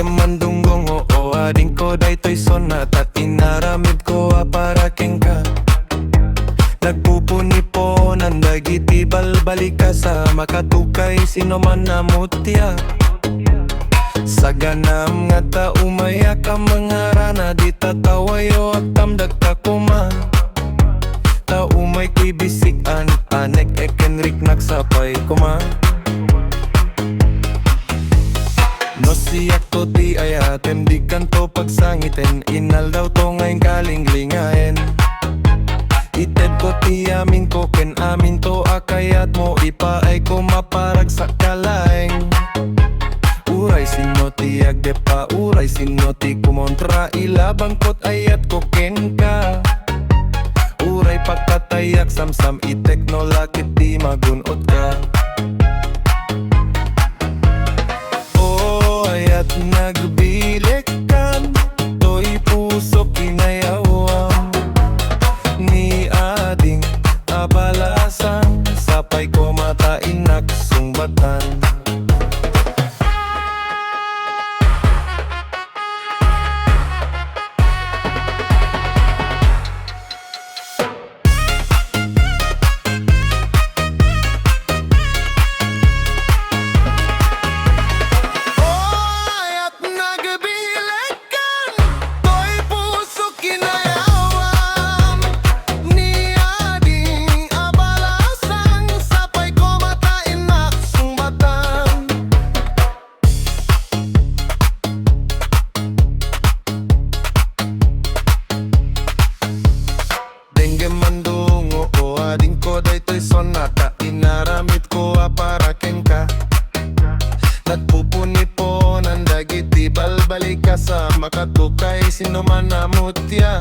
mandunggong oo ading ko daytoy sonata inaramid ko para kengka nagpupuni-ponan dagiti balbalik ka sa makatukay sino man namutya sa ganam nga ta umaya ka mangarana di tatawayo at tamdag ka kuma ta umay ko'y bisikan anek ekenrik nagsapay kuma no siyak to ti ayaten di kanto pagsangiten inal daw to ngayon kalinglingayen ited ko ti amin ko ken amin to akayat mo ipaay ko maparag sa kalaeng uray sino ti agdepa uray sino ti kumontra ilabang kot ayat ko ken ka uray pagkatayak samsam itek no lakit di magunot ka Oh ayat nagbilikan to'y puso kinayawam ni ading abalasan sapay ko matain nagsungbatan ading ko daytoy sonata inaramid ko para kengka nagpupuni-ponan dagiti balbalik ka sa makatukay sino man namutya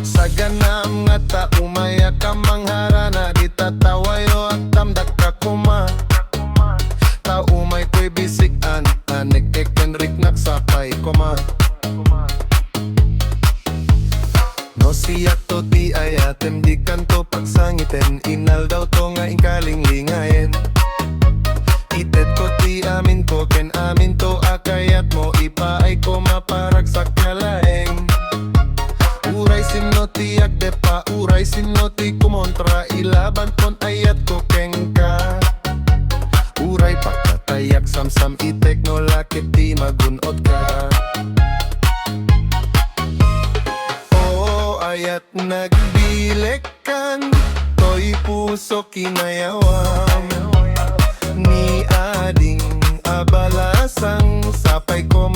sa ganam nga ta umaya ka mangharana di tatawayo at tamdak ka kuma ta umay ko'y bisikan anek ekenrik nagsapay kuma no siyak to ti ayatem di kanto pagsangiten inal daw to nga inkalinglingayen ited ko ti amin ko ken amin to akayat mo ipaay ko maparag sa kalaeng uray sino ti agdepa uray sino ti kumontra ilaban kon ayat ko kengka uray pagkatayak samsam itek no lakit di magunot ka ayat nagbilikan to'y puso kinayawam ni ading abalasang sapay ko